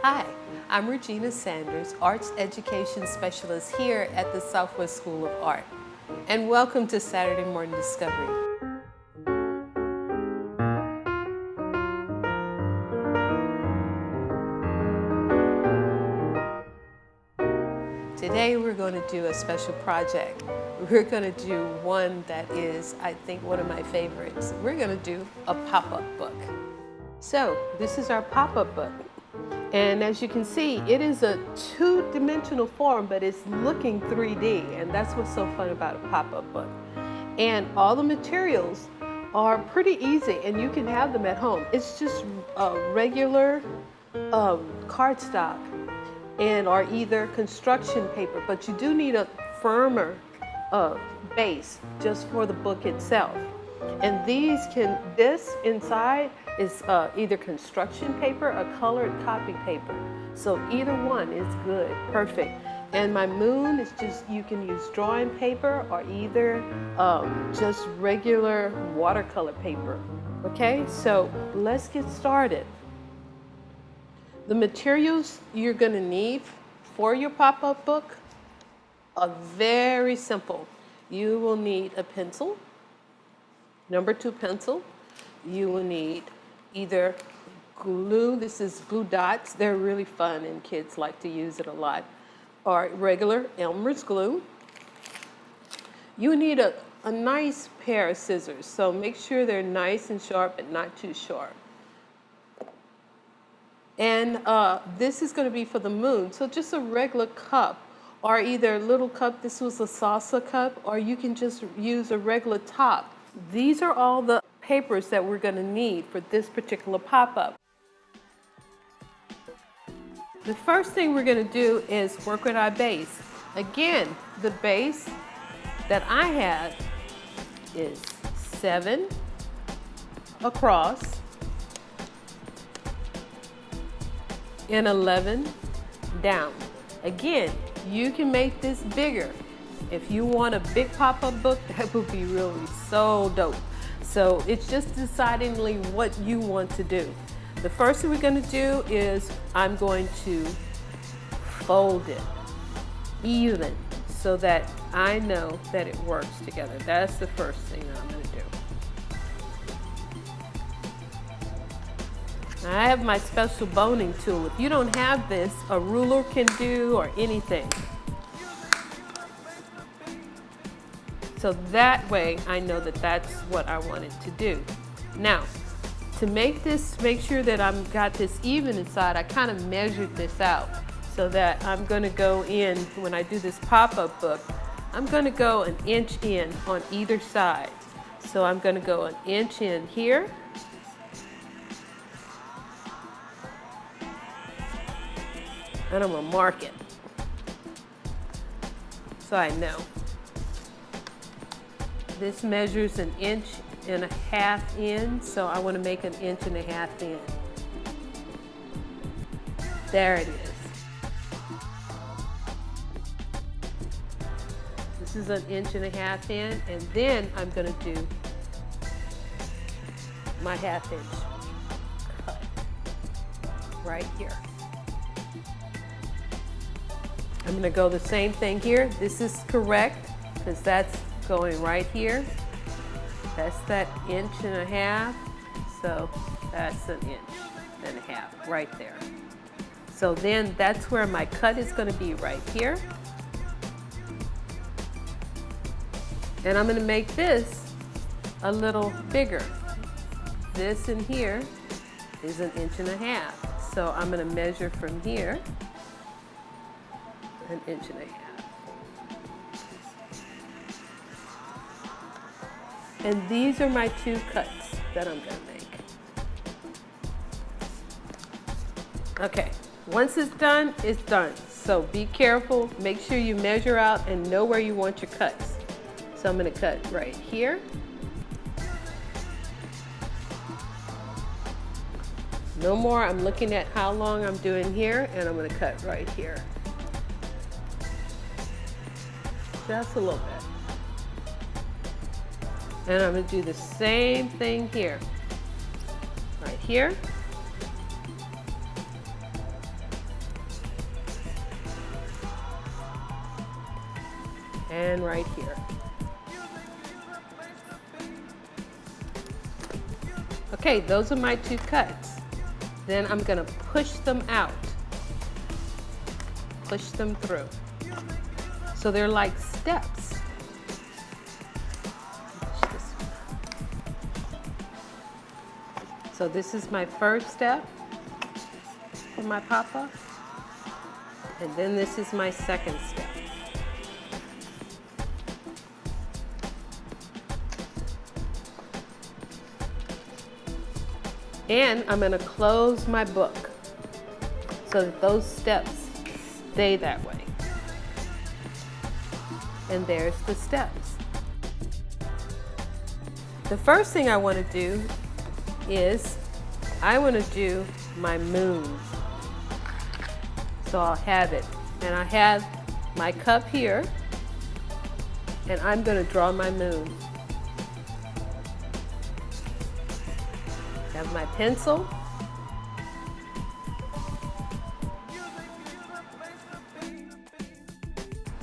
Hi, I'm Regina Sanders, Arts Education Specialist here at the Southwest School of Art. And welcome to Saturday Morning Discovery. Today we're going to do a special project. We're going to do one that is, I think, one of my favorites. We're going to do a pop-up book. So this is our pop-up book. And as you can see, it is a two-dimensional form, but it's looking 3D, and that's what's so fun about a pop-up book. And all the materials are pretty easy, and you can have them at home. It's just regular cardstock or either construction paper, but you do need a firmer base just for the book itself. And this inside is either construction paper or colored copy paper. So either one is good, perfect. And my moon is just, you can use drawing paper or either just regular watercolor paper. Okay, so let's get started. The materials you're gonna need for your pop-up book are very simple. You will need a pencil, number 2 pencil. You will need either glue, this is glue dots, they're really fun and kids like to use it a lot, or regular Elmers glue. You need a nice pair of scissors, so make sure they're nice and sharp but not too sharp. And this is going to be for the moon, so just a regular cup, or either a little cup, this was a salsa cup, or you can just use a regular top. These are all the papers that we're going to need for this particular pop-up. The first thing we're going to do is work with our base. Again, the base that I have is 7 across and 11 down. Again, you can make this bigger. If you want a big pop-up book, that would be really so dope. So it's just decidingly what you want to do. The first thing we're going to do is I'm going to fold it even so that I know that it works together. That's the first thing that I'm going to do. I have my special boning tool. If you don't have this, a ruler can do, or anything. So that way I know that that's what I wanted to do. Now, to make this, make sure that I've got this even inside, I kind of measured this out so that I'm going to go in, when I do this pop-up book, I'm going to go 1 inch in on either side. So I'm going to go 1 inch in here. And I'm going to mark it so I know. This measures 1.5 inches in, so I want to make 1.5 inches in. There it is. This is 1.5 inches in, and then I'm going to do my 1/2 inch cut right here. I'm going to go the same thing here. This is correct because that's going right here. That's that 1.5 inches. So that's 1.5 inches right there. So then that's where my cut is going to be, right here. And I'm going to make this a little bigger. This in here is 1.5 inches. So I'm going to measure from here 1.5 inches. And these are my 2 cuts that I'm going to make. Okay, once it's done, it's done. So be careful, make sure you measure out and know where you want your cuts. So I'm going to cut right here. No more, I'm looking at how long I'm doing here, and I'm going to cut right here. Just a little bit. And I'm going to do the same thing here. Right here. and right here. Okay, those are my 2 cuts. Then I'm gonna push them out. Push them through. So they're like steps. So this is my first step for my pop-up. And then this is my second step. And I'm going to close my book so that those steps stay that way. And there's the steps. The first thing I want to do is I want to do my moon. So I'll have it. And I have my cup here, and I'm going to draw my moon. Have my pencil.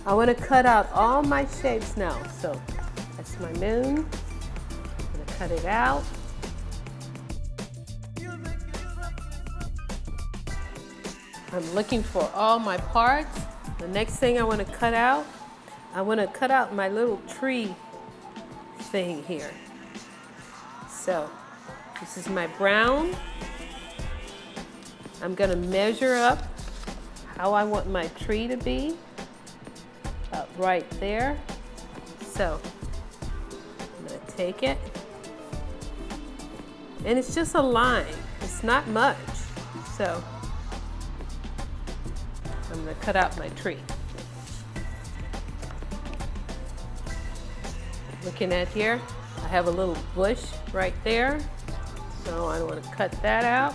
I want to cut out all my shapes now. So that's my moon. I'm going to cut it out. I'm looking for all my parts. The next thing I want to cut out, I want to cut out my little tree thing here. So this is my brown. I'm going to measure up how I want my tree to be. About right there. So I'm going to take it. And it's just a line. It's not much. So I'm going to cut out my tree. Looking at here, I have a little bush right there. So I want to cut that out.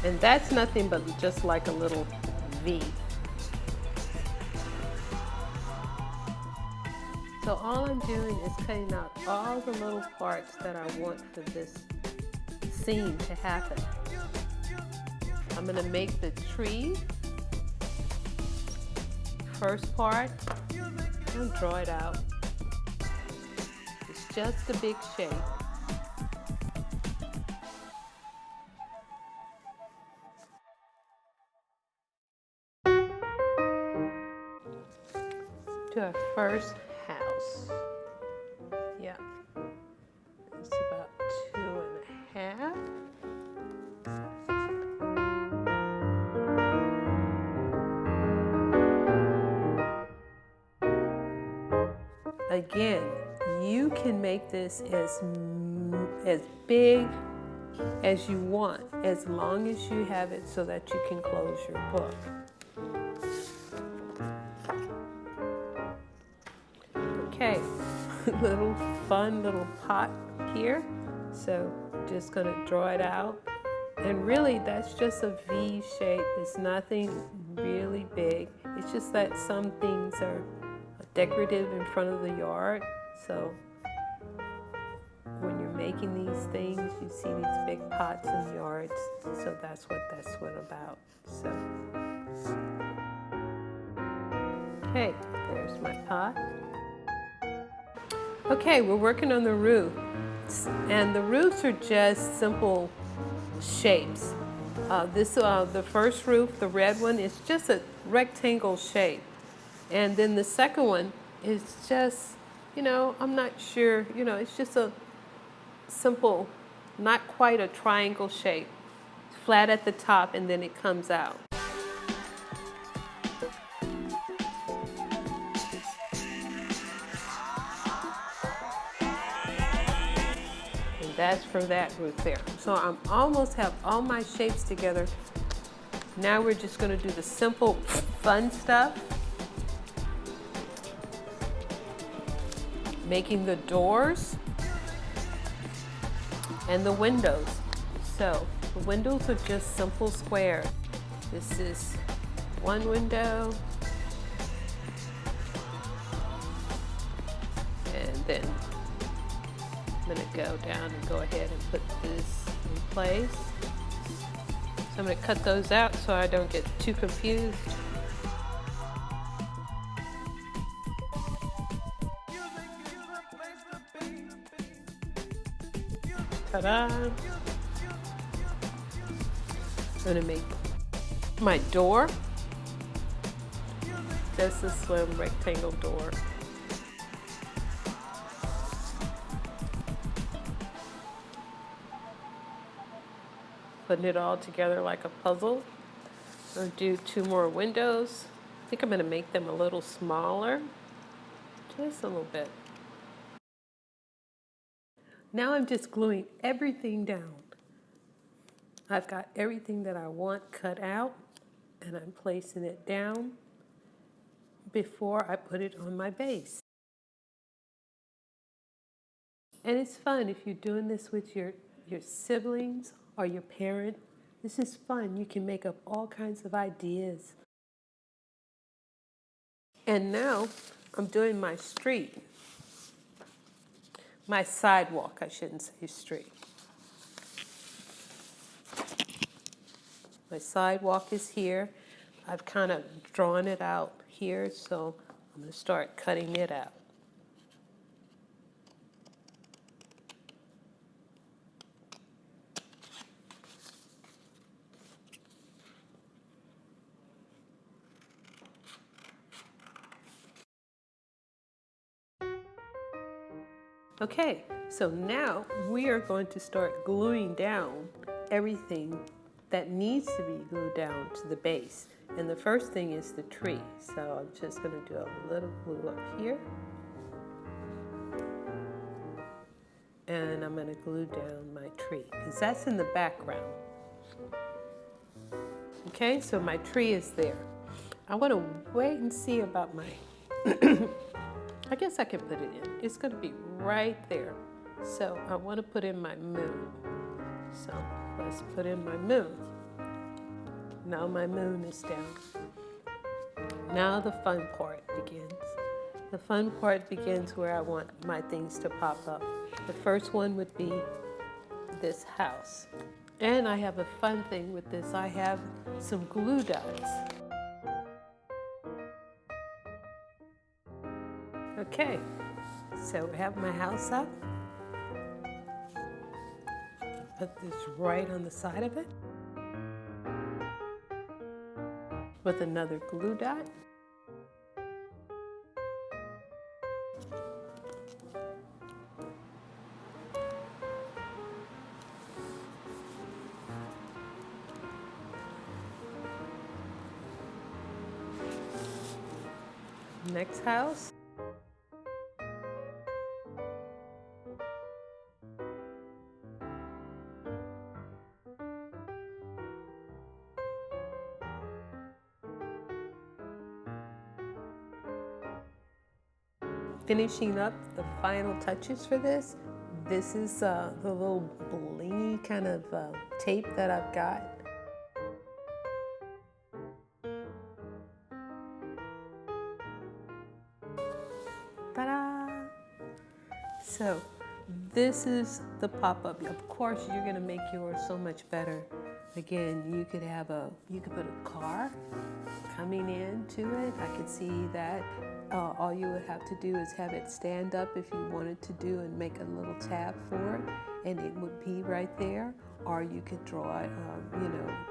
And that's nothing but just like a little V. So all I'm doing is cutting out all the little parts that I want for this scene to happen. I'm going to make the tree first part and draw it out. It's just a big shape. To our first house. Yeah, it's about 2.5. Again, you can make this as big as you want, as long as you have it so that you can close your book. Okay, little fun little pot here. So just gonna draw it out. And really that's just a V shape. It's nothing really big. It's just that some things are decorative in front of the yard. So when you're making these things, you see these big pots in yards. So that's what about. So, okay, there's my pot. Okay, we're working on the roof. And the roofs are just simple shapes. The first roof, the red one, is just a rectangle shape. And then the second one is just, I'm not sure, it's just a simple, not quite a triangle shape. Flat at the top and then it comes out. And that's for that roof there. So I almost have all my shapes together. Now we're just going to do the simple, fun stuff. Making the doors and the windows. So the windows are just simple squares. This is one window, and then I'm going to go down and go ahead and put this in place. So I'm going to cut those out so I don't get too confused. Ta-da! I'm gonna make my door. Just a slim rectangle door. Putting it all together like a puzzle. I'm gonna do 2 more windows. I think I'm gonna make them a little smaller, just a little bit. Now I'm just gluing everything down. I've got everything that I want cut out, and I'm placing it down before I put it on my base. And it's fun if you're doing this with your siblings or your parent. This is fun. You can make up all kinds of ideas. And now I'm doing my street. My sidewalk, I shouldn't say street. My sidewalk is here. I've kind of drawn it out here, so I'm going to start cutting it out. Okay, so now we are going to start gluing down everything that needs to be glued down to the base. And the first thing is the tree. So I'm just going to do a little glue up here. And I'm going to glue down my tree because that's in the background. Okay, so my tree is there. I want to wait and see about my I guess I can put it in. It's going to be right there. So I want to put in my moon. So let's put in my moon. Now my moon is down. Now the fun part begins. The fun part begins where I want my things to pop up. The first one would be this house. And I have a fun thing with this. I have some glue dots. Okay, so I have my house up. Put this right on the side of it with another glue dot. Next house. Finishing up the final touches for this. This is the little blingy kind of tape that I've got. Ta-da! So this is the pop-up. Of course, you're gonna make yours so much better. Again, you could put a car coming into it. I could see that. All you would have to do is have it stand up if you wanted to do and make a little tab for it, and it would be right there. Or you could draw it,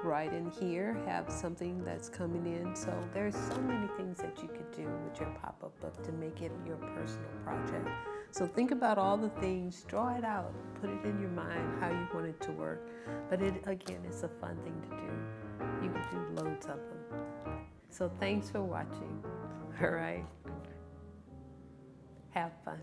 right in here, have something that's coming in. So there's so many things that you could do with your pop-up book to make it your personal project. So think about all the things, draw it out, put it in your mind how you want it to work. But again, it's a fun thing to do. You can do loads of them. So thanks for watching. All right. Have fun.